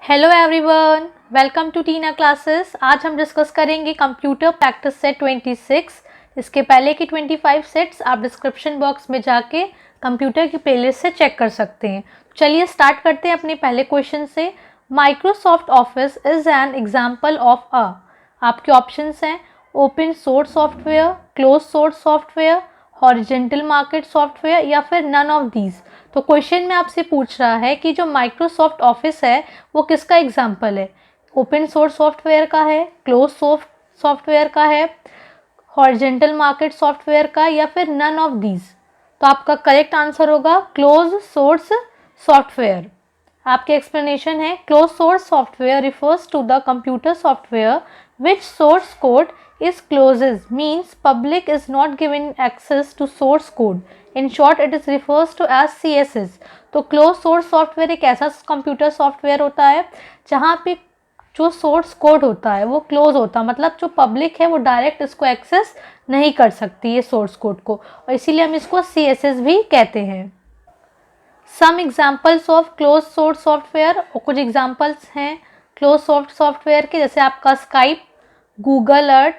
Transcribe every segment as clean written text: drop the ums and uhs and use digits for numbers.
Hello everyone, welcome to Tina classes. आज हम discuss करेंगे कंप्यूटर प्रैक्टिस सेट 26। इसके पहले की 25 सेट्स आप डिस्क्रिप्शन बॉक्स में जाके कंप्यूटर की प्लेलिस्ट से चेक कर सकते हैं। चलिए स्टार्ट करते हैं अपने पहले क्वेश्चन से। Microsoft office is an example of a. आपके ऑप्शंस हैं open source software, close source software, horizontal market software या फिर नन ऑफ दीज। तो क्वेश्चन में आपसे पूछ रहा है कि जो माइक्रोसॉफ्ट ऑफिस है वो किसका एग्जाम्पल है, ओपन सोर्स सॉफ्टवेयर का है, क्लोज सोर्स सॉफ्टवेयर का है, हॉरिजेंटल मार्केट सॉफ्टवेयर का या फिर नन ऑफ दीज। तो आपका करेक्ट आंसर होगा क्लोज सोर्स सॉफ्टवेयर। आपके एक्सप्लेनेशन है close source software refers to the computer software which source code is closes means public is not given access to source code. In short, it is refers to as CSS. तो closed source software एक ऐसा computer software होता है जहाँ पे जो source code होता है वो क्लोज होता है, मतलब जो पब्लिक है वो डायरेक्ट इसको एक्सेस नहीं कर सकती है सोर्स कोड को, और इसीलिए हम इसको CSS भी कहते हैं। Some examples of close source software, और कुछ एग्जाम्पल्स हैं क्लोज सोर्स सॉफ्टवेयर के, जैसे आपका Skype, Google Earth,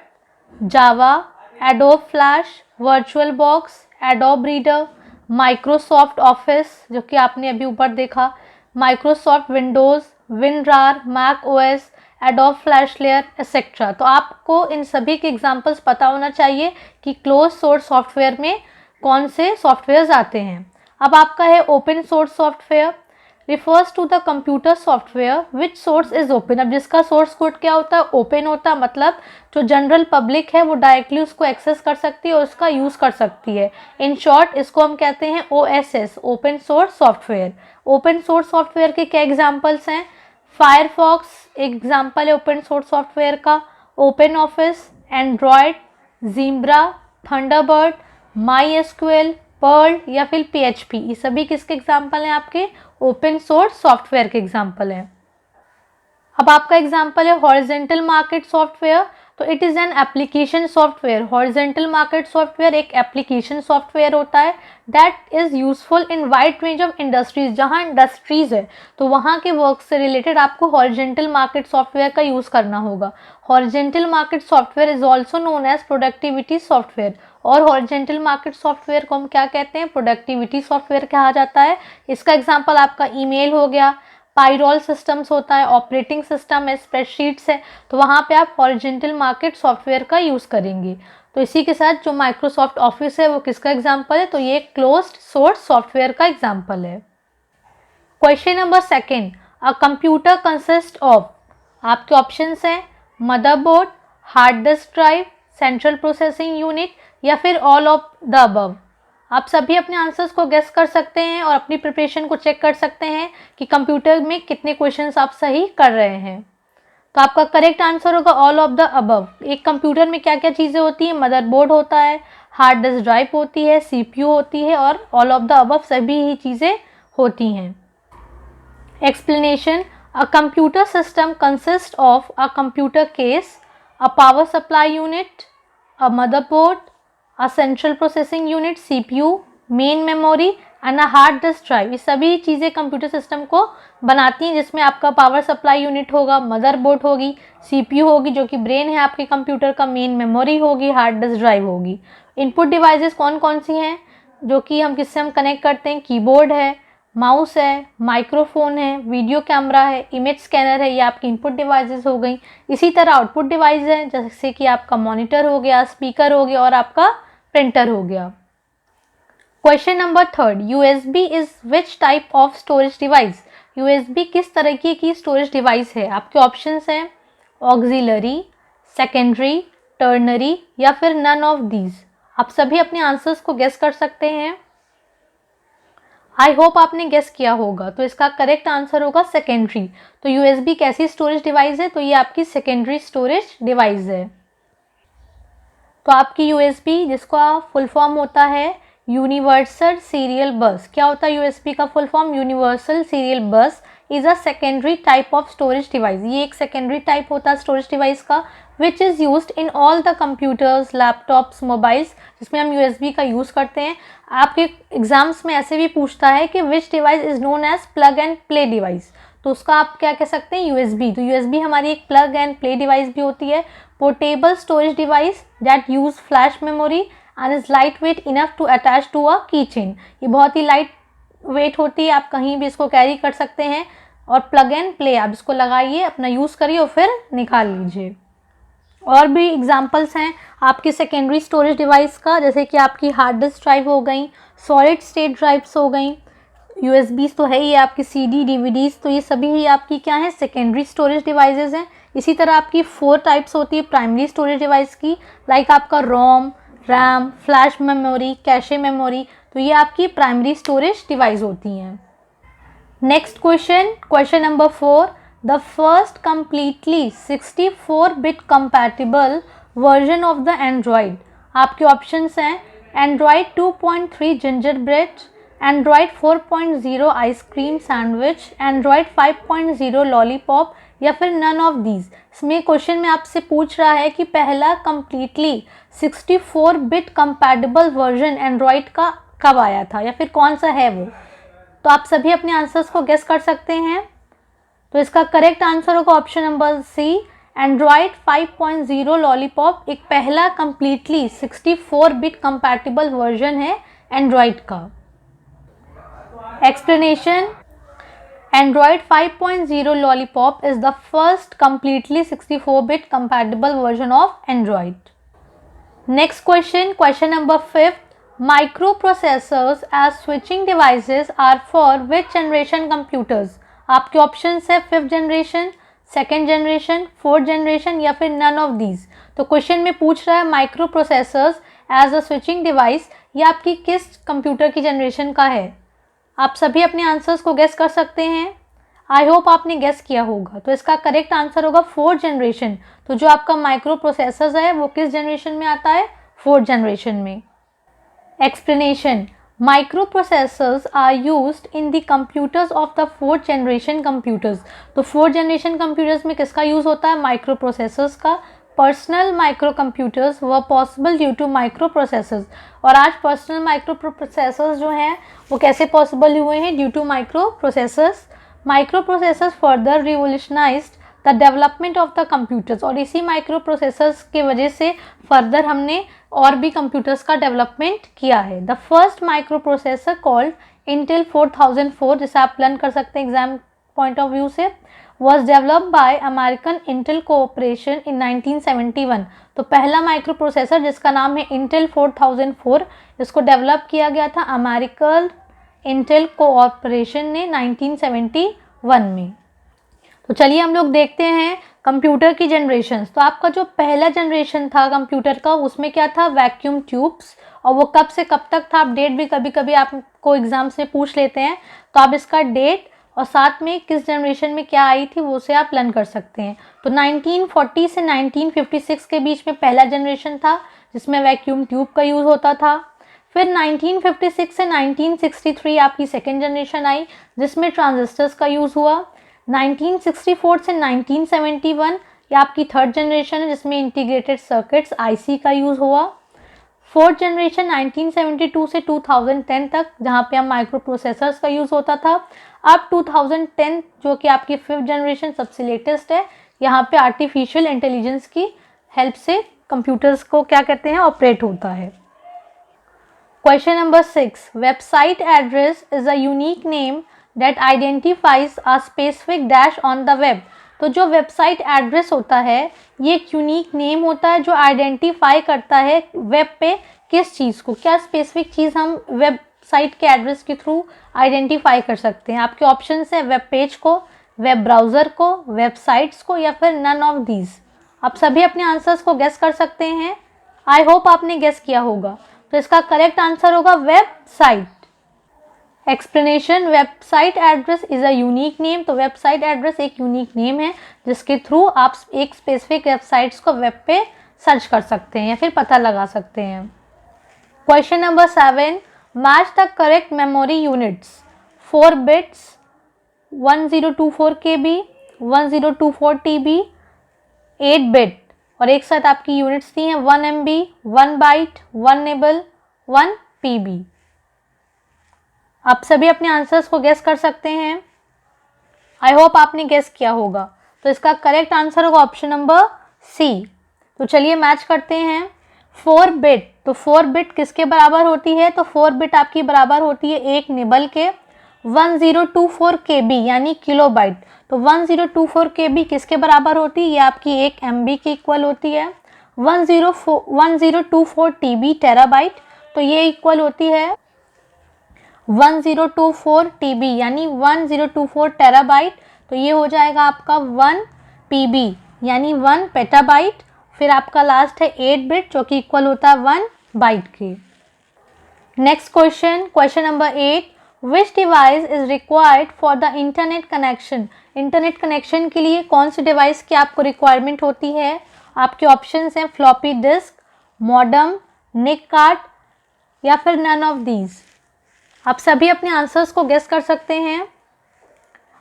Java, Adobe Flash, virtual box, Adobe Reader, Microsoft Office जो कि आपने अभी ऊपर देखा, Microsoft Windows, WinRAR, Mac OS, Adobe Flash player etcetera. तो आपको इन सभी के एग्जांपल्स पता होना चाहिए कि क्लोज सोर्स सॉफ्टवेयर में कौन से सॉफ्टवेयर्स आते हैं। अब आपका है open source software refers to the computer software which source is open. अब जिसका सोर्स कोड क्या होता है, ओपन होता है, मतलब जो जनरल पब्लिक है वो डायरेक्टली उसको एक्सेस कर सकती है और उसका यूज़ कर सकती है। इन शॉर्ट इसको हम कहते हैं OSS, open source software. Open source software के क्या एग्जाम्पल्स हैं, फायरफॉक्स एग्जाम्पल है ओपन सोर्स सॉफ्टवेयर का, ओपन ऑफिस, एंड्रॉयड, जिम्ब्रा, थंडरबर्ड, माई SQL, पर्ल या फिर PHP, ये सभी किसके एग्जाम्पल हैं, आपके ओपन सोर्स सॉफ्टवेयर के एग्जाम्पल हैं। अब आपका एग्जाम्पल है हॉरिजेंटल मार्केट सॉफ्टवेयर। तो it is an application software. Horizontal market software एक एप्लीकेशन सॉफ्टवेयर होता है that is useful in wide range of industries. जहाँ इंडस्ट्रीज है तो वहाँ के वर्क से रिलेटेड आपको हॉरिजेंटल मार्केट सॉफ्टवेयर का यूज़ करना होगा। Horizontal market software is also known as productivity software, और हॉरिजेंटल मार्केट सॉफ्टवेयर को हम क्या कहते हैं, प्रोडक्टिविटी सॉफ्टवेयर कहा जाता है। इसका एग्जाम्पल आपका ईमेल हो गया, पायरोल सिस्टम्स होता है, ऑपरेटिंग सिस्टम है, स्प्रेडशीट्स है, तो वहाँ पे आप हॉरिजेंटल मार्केट सॉफ्टवेयर का यूज़ करेंगे। तो इसी के साथ जो माइक्रोसॉफ्ट ऑफिस है वो किसका एग्जाम्पल है, तो ये क्लोज्ड सोर्स सॉफ्टवेयर का एग्जाम्पल है। Question number second, a computer consist of. आपके ऑप्शंस हैं motherboard, hard disk drive, central processing unit या फिर ऑल ऑफ द अबव। आप सभी अपने आंसर्स को गेस कर सकते हैं और अपनी प्रिपरेशन को चेक कर सकते हैं कि कंप्यूटर में कितने क्वेश्चंस आप सही कर रहे हैं। तो आपका करेक्ट आंसर होगा ऑल ऑफ द अबव। एक कंप्यूटर में क्या क्या चीज़ें होती हैं, मदरबोर्ड होता है, हार्ड डिस्क ड्राइव होती है, CPU होती है, और ऑल ऑफ द अबव सभी ही चीज़ें होती हैं। Explanation, a computer system consist of a computer case, a power supply unit, a motherboard, a central processing unit CPU, main memory and a hard disk drive। ये सभी चीज़ें computer system को बनाती हैं, जिसमें आपका पावर सप्लाई यूनिट होगा, motherboard होगी, CPU होगी जो कि ब्रेन है आपके कंप्यूटर का, मेन मेमोरी होगी, हार्ड डिस्क ड्राइव होगी। इनपुट डिवाइसेस कौन कौन सी हैं जो कि हम किससे हम कनेक्ट करते हैं, कीबोर्ड है, माउस है, माइक्रोफोन है, वीडियो कैमरा है, इमेज स्कैनर है, ये आपकी इनपुट डिवाइसेस हो गई। इसी तरह आउटपुट डिवाइस है जैसे कि आपका मॉनिटर हो गया, स्पीकर हो गया और आपका प्रिंटर हो गया। Question number third, USB is which type of storage device. USB किस तरीके की स्टोरेज डिवाइस है। आपके ऑप्शंस हैं ऑक्सिलरी, सेकेंडरी, टर्नरी या फिर नन ऑफ दीज। आप सभी अपने आंसर्स को गेस कर सकते हैं। आई होप आपने गेस किया होगा। तो इसका करेक्ट आंसर होगा सेकेंडरी। तो USB कैसी स्टोरेज डिवाइस है, तो ये आपकी सेकेंडरी स्टोरेज डिवाइस है। तो आपकी USB जिसका फुल फॉर्म होता है यूनिवर्सल सीरियल बस। क्या होता है USB का फुल फॉर्म, यूनिवर्सल सीरियल बस is a secondary type of storage device. ये एक सेकेंडरी टाइप होता है स्टोरेज डिवाइस का which is used in all the computers, laptops, mobiles, जिसमें हम USB का यूज़ करते हैं। आपके एग्जाम्स में ऐसे भी पूछता है कि which device is known as plug and play device. तो उसका आप क्या कह सकते हैं, USB। तो USB हमारी एक प्लग एंड प्ले डिवाइस भी होती है, portable storage device that use flash memory and is lightweight enough to attach to a key chain. ये बहुत ही लाइट वेट होती है, आप कहीं भी इसको कैरी कर सकते हैं। और प्लग एंड प्ले, आप इसको लगाइए, अपना यूज़ करिए और फिर निकाल लीजिए। और भी एग्जांपल्स हैं आपकी सेकेंडरी स्टोरेज डिवाइस का, जैसे कि आपकी हार्ड डिस्क ड्राइव हो गई, सॉलिड स्टेट ड्राइव्स हो गई, यूएसबीज तो है ही, आपकी सीडी डीवीडीज, तो ये सभी ही आपकी क्या है, सेकेंडरी स्टोरेज डिवाइसेस हैं। इसी तरह आपकी 4 टाइप्स होती है प्राइमरी स्टोरेज डिवाइस की, लाइक आपका ROM, RAM, flash memory, cache memory, तो ये आपकी प्राइमरी स्टोरेज डिवाइस होती हैं। Next question number 4, the first completely 64-bit compatible version of the Android. आपके ऑप्शंस हैं Android 2.3 Gingerbread, Android 4.0 ice cream sandwich, Android 5.0 lollipop, या फिर नन ऑफ दीज। इसमें क्वेश्चन में आपसे पूछ रहा है कि पहला completely 64-bit compatible version Android का कब आया था, या फिर कौन सा है वो। तो आप सभी अपने आंसर्स को गेस कर सकते हैं। तो इसका करेक्ट आंसर होगा option number C, Android 5.0 Lollipop एक पहला कंप्लीटली 64-bit कंपैटिबल वर्जन है एंड्रॉयड का। Explanation, Android 5.0 Lollipop is the first completely 64-bit compatible version of Android. Next question number 5, microprocessors as switching devices are for which generation computers। आपके options है 5th generation, 2nd generation, 4th generation, या फिर none of these. तो question में पूछ रहा है microprocessors as a switching device, ये आपकी किस कंप्यूटर की जनरेशन का है। आप सभी अपने आंसर्स को गेस कर सकते हैं। आई होप आपने गेस किया होगा। तो इसका करेक्ट आंसर होगा 4th जनरेशन। तो जो आपका माइक्रो प्रोसेसर्स है वो किस जनरेशन में आता है, 4th जनरेशन में। Explanation, microprocessors are used in the computers of the 4th generation computers। तो 4th generation computers में किसका यूज़ होता है, microprocessors का। Personal microcomputers were possible due to microprocessors. और आज पर्सनल माइक्रोप्रोसेसर्स जो हैं वो कैसे पॉसिबल हुए हैं, due to microprocessors. Microprocessors further revolutionized the development of the computers. और इसी माइक्रोप्रोसेसर्स के वजह से फर्दर हमने और भी कंप्यूटर्स का डेवलपमेंट किया है। The first microprocessor called Intel 4004, जिसे आप लर्न कर सकते हैं एग्जाम पॉइंट ऑफ व्यू से, was developed by American Intel cooperation इन 1971। तो पहला माइक्रोप्रोसेसर जिसका नाम है इंटेल 4004, इसको डेवलप किया गया था अमेरिकन इंटेल कोऑपरेशन ने 1971 में। तो चलिए हम लोग देखते हैं कंप्यूटर की जनरेशन्स। तो आपका जो पहला जनरेशन था कंप्यूटर का उसमें क्या था, वैक्यूम ट्यूब्स। और वो कब से कब तक था, आप डेट भी कभी कभी आपको एग्जाम से पूछ लेते हैं, तो आप इसका डेट और साथ में किस जनरेशन में क्या आई थी वो से आप लर्न कर सकते हैं। तो 1940 से 1956 के बीच में पहला जनरेशन था जिसमें वैक्यूम ट्यूब का यूज़ होता था। फिर 1956 से 1963 आपकी सेकेंड जनरेशन आई जिसमें ट्रांजिस्टर्स का यूज़ हुआ। 1964 से 1971 ये आपकी थर्ड जनरेशन है जिसमें इंटीग्रेटेड सर्किट्स आईसी का यूज़ हुआ। फोर्थ जनरेशन 1972 से 2010 तक जहाँ पे हम माइक्रो प्रोसेसर्स का यूज़ होता था। अब 2010 जो कि आपकी फिफ्थ जनरेशन सबसे लेटेस्ट है, यहाँ पे आर्टिफिशियल इंटेलिजेंस की हेल्प से कंप्यूटर्स को क्या कहते हैं, ऑपरेट होता है। Question number 6, website address is a unique name that identifies a specific dash on the web. तो जो वेबसाइट एड्रेस होता है ये एक यूनिक नेम होता है जो आइडेंटिफाई करता है वेब पे किस चीज़ को, क्या स्पेसिफिक चीज़ हम वेबसाइट के एड्रेस के थ्रू आइडेंटिफाई कर सकते हैं। आपके ऑप्शंस है वेब पेज को, वेब ब्राउज़र को, वेबसाइट्स को, या फिर नन ऑफ दीज। आप सभी अपने आंसर्स को गेस कर सकते हैं। आई होप आपने गेस किया होगा। तो इसका करेक्ट आंसर होगा website. Explanation, website address is a unique name. तो वेबसाइट एड्रेस एक यूनिक नेम है जिसके थ्रू आप एक स्पेसिफिक वेबसाइट्स को वेब पे सर्च कर सकते हैं या फिर पता लगा सकते हैं। Question number 7, match the correct memory units. 4 bits, 1024 KB, 1024 TB, 8 bit, और एक साथ आपकी यूनिट्स दी हैं 1 MB, 1 बाइट, 1 निबल, 1 PB। आप सभी अपने आंसर्स को गेस कर सकते हैं। आई होप आपने गेस किया होगा। तो इसका करेक्ट आंसर होगा ऑप्शन नंबर सी। तो चलिए मैच करते हैं। 4 बिट, तो 4 बिट किसके बराबर होती है? तो 4 बिट आपकी बराबर होती है एक निबल के 1024 KB यानी किलोबाइट। तो 1024 KB किसके बराबर होती है? ये आपकी 1 MB के इक्वल होती है। 1024 TB टेराबाइट, तो ये इक्वल होती है 1024 TB यानी 1024 टेराबाइट। तो ये हो जाएगा आपका 1 PB यानी 1 पेटाबाइट। फिर आपका लास्ट है 8 बिट जो कि इक्वल होता है 1 बाइट के। Next question, question number 8, which device is required for the internet connection? Internet connection के लिए कौन सी डिवाइस की आपको रिक्वायरमेंट होती है? आपके ऑप्शंस हैं फ्लॉपी डिस्क, मॉडम, निक कार्ड या फिर नन ऑफ दीज। आप सभी अपने आंसर्स को गेस कर सकते हैं।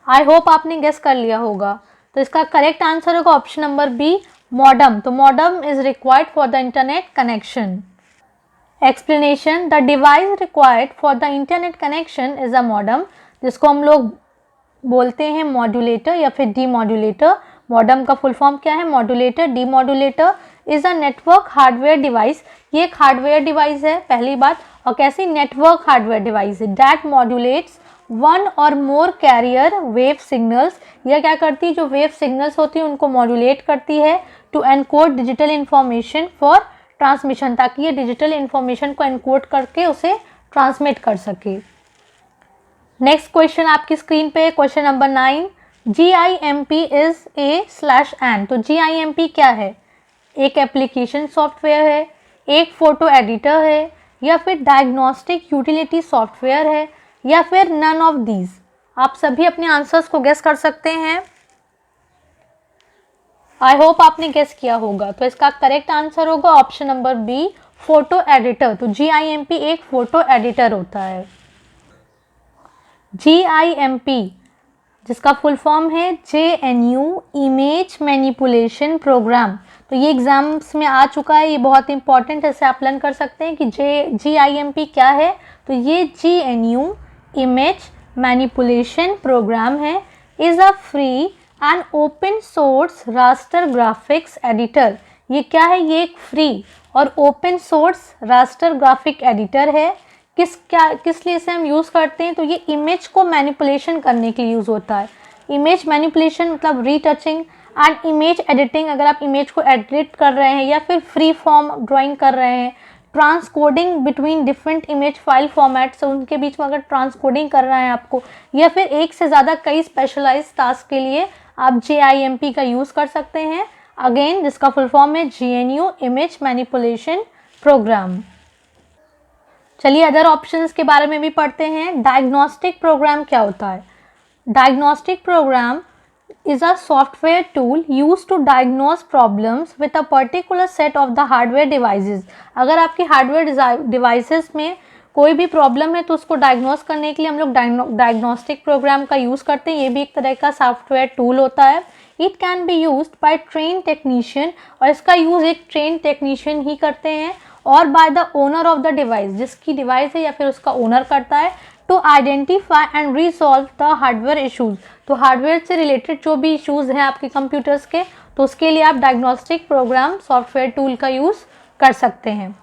आई होप आपने गेस कर लिया होगा। तो इसका करेक्ट आंसर होगा ऑप्शन नंबर बी, मॉडम। तो modem is required for the internet connection. Explanation, the device required for the internet connection is a modem, जिसको हम लोग बोलते हैं मॉड्यूलेटर या फिर डीमॉड्यूलेटर। मॉडम का फुल फॉर्म क्या है? Modulator. Demodulator is a network hardware device, ये एक हार्डवेयर डिवाइस है पहली बात। और कैसी? नेटवर्क हार्डवेयर डिवाइस है। दैट मॉड्यूलेट्स वन और मोर कैरियर वेव सिग्नल्स, यह क्या करती है? जो वेव सिग्नल्स होती है उनको मॉड्यूलेट करती है to encode digital information for transmission, ताकि ये डिजिटल इंफॉर्मेशन को एनकोड करके उसे ट्रांसमिट कर सके। नेक्स्ट क्वेश्चन आपकी स्क्रीन पे question number 9, GIMP is A/N। तो GIMP क्या है? एक एप्लीकेशन सॉफ्टवेयर है, एक फोटो एडिटर है, या फिर डायग्नोस्टिक यूटिलिटी सॉफ्टवेयर है, या फिर नन ऑफ दीज। आप सभी अपने आंसर्स को गेस कर सकते हैं। आई होप आपने गेस किया होगा। तो इसका करेक्ट आंसर होगा option number B, photo editor. तो GIMP एक फोटो एडिटर होता है। GIMP जिसका फुल फॉर्म है JNU इमेज मैनिपुलेशन प्रोग्राम। तो ये एग्जाम्स में आ चुका है, ये बहुत इंपॉर्टेंट है, इसे आप लर्न कर सकते हैं कि GIMP क्या है। तो ये JNU इमेज मैनिपुलेशन प्रोग्राम है, is a free and open source raster graphics editor. ये क्या है? ये एक फ्री और open source raster graphic editor है। किस लिए इसे हम यूज़ करते हैं? तो ये इमेज को मैनिपुलेशन करने के लिए यूज़ होता है। इमेज मैनिपुलेशन मतलब रीटचिंग एंड इमेज एडिटिंग। अगर आप इमेज को एडिट कर रहे हैं या फिर फ्री फॉर्म ड्राइंग कर रहे हैं, transcoding between different image file formats, उनके बीच में अगर ट्रांसकोडिंग कर रहे हैं आपको, या फिर एक से ज़्यादा कई स्पेशलाइज्ड टास्क के लिए आप JIMP का यूज़ कर सकते हैं। अगेन जिसका फुल फॉर्म है JNU इमेज मैनिपुलेशन प्रोग्राम। चलिए अदर ऑप्शंस के बारे में भी पढ़ते हैं। डायग्नोस्टिक प्रोग्राम क्या होता है? Diagnostic program is a software tool used to diagnose problems with a particular set of the hardware devices। अगर आपकी हार्डवेयर डिवाइसेस में कोई भी प्रॉब्लम है तो उसको डायग्नोस करने के लिए हम लोग डायग्नोस्टिक प्रोग्राम का यूज़ करते हैं। ये भी एक तरह का सॉफ्टवेयर टूल होता है। It can be used by train technician, और इसका यूज़ एक ट्रेन टेक्नीशियन ही करते हैं, और by the owner of the device, जिसकी डिवाइस है या फिर उसका ओनर करता है, to identify and resolve the hardware issues. तो हार्डवेयर से रिलेटेड जो भी इशूज़ हैं आपके कंप्यूटर्स के, तो उसके लिए आप डायग्नोस्टिक प्रोग्राम सॉफ्टवेयर टूल का यूज़ कर सकते हैं।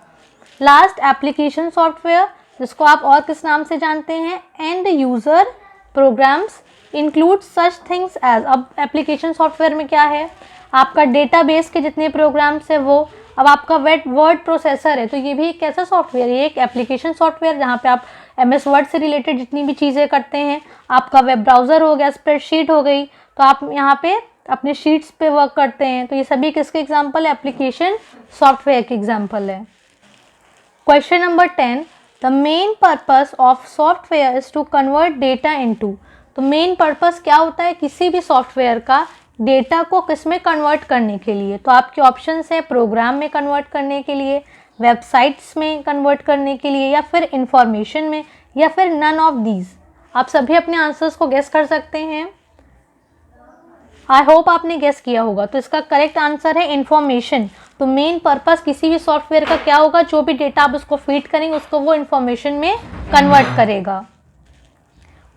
लास्ट एप्लीकेशन सॉफ्टवेयर, जिसको आप और किस नाम से जानते हैं? End user programs include such things as. अब एप्लीकेशन सॉफ्टवेयर में क्या है? आपका डेटाबेस के जितने प्रोग्राम्स है वो। अब आपका वर्ड प्रोसेसर है, तो ये भी एक कैसा सॉफ्टवेयर है? ये एक एप्लीकेशन सॉफ्टवेयर जहाँ पे आप MS वर्ड से रिलेटेड जितनी भी चीज़ें करते हैं। आपका वेब ब्राउज़र हो गया, स्प्रेडशीट हो गई, तो आप यहाँ पे अपने शीट्स पे वर्क करते हैं। तो ये सभी किसके एग्जाम्पल है? एप्लीकेशन सॉफ्टवेयर के एग्जाम्पल है। Question number 10, the main purpose of software is to convert data into. तो मेन पर्पस क्या होता है किसी भी सॉफ्टवेयर का? डेटा को किस में कन्वर्ट करने के लिए? तो आपके ऑप्शंस है प्रोग्राम में कन्वर्ट करने के लिए, वेबसाइट्स में कन्वर्ट करने के लिए, या फिर इंफॉर्मेशन में, या फिर नन ऑफ दीज। आप सभी अपने आंसर्स को गेस कर सकते हैं। आई होप आपने गेस किया होगा। तो इसका करेक्ट आंसर है इंफॉर्मेशन। तो मेन पर्पस किसी भी सॉफ्टवेयर का क्या होगा? जो भी डेटा आप उसको फीड करेंगे उसको वो इंफॉर्मेशन में कन्वर्ट करेगा।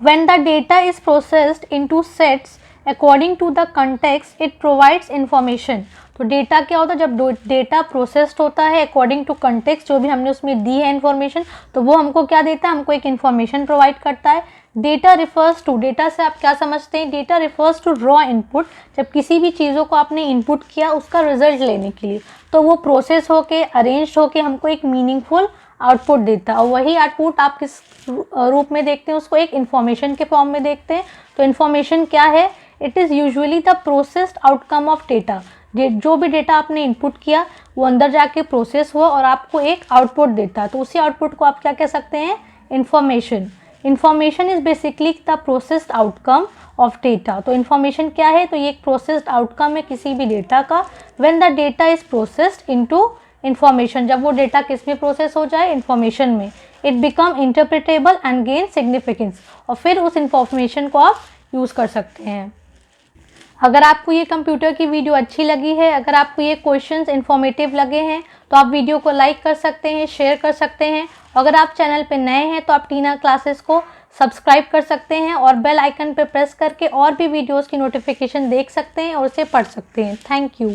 When the data is processed into sets according to the context, it provides information. तो डेटा क्या होता है, जब डेटा प्रोसेस्ड होता है अकॉर्डिंग टू कंटेक्स्ट, जो भी हमने उसमें दी है इन्फॉर्मेशन, तो वो हमको क्या देता है, हमको एक इन्फॉर्मेशन प्रोवाइड करता है. डेटा रिफर्स टू, डेटा से आप क्या समझते हैं, data refers to raw input. जब किसी भी चीज़ों को आपने इनपुट किया उसका रिजल्ट लेने के लिए, तो वो प्रोसेस होके अरेंज होके हमको एक मीनिंगफुल आउटपुट देता है. और वही आउटपुट आप किस रूप में देखते हैं, उसको एक इन्फॉर्मेशन के फॉर्म में देखते हैं. तो इन्फॉर्मेशन क्या है, it is usually the processed outcome of data. जो भी डेटा आपने इनपुट किया वो अंदर जाके प्रोसेस हुआ और आपको एक आउटपुट देता है, तो उसी आउटपुट को आप क्या कह सकते हैं, information. Information is basically the processed outcome of data. तो इन्फॉर्मेशन क्या है, तो ये एक प्रोसेस्ड आउटकम है किसी भी डेटा का. When the data is processed into information, जब वो डेटा किस में प्रोसेस हो जाए, इन्फॉर्मेशन में, it become interpretable and gain significance. और फिर उस इन्फॉर्मेशन को आप यूज़ कर सकते हैं. अगर आपको ये कंप्यूटर की वीडियो अच्छी लगी है, अगर आपको ये क्वेश्चंस इन्फॉर्मेटिव लगे हैं, तो आप वीडियो को लाइक कर सकते हैं, शेयर कर सकते हैं. अगर आप चैनल पे नए हैं तो आप टीना क्लासेस को सब्सक्राइब कर सकते हैं और बेल आइकन पे प्रेस करके और भी वीडियोस की नोटिफिकेशन देख सकते हैं और उसे पढ़ सकते हैं. Thank you.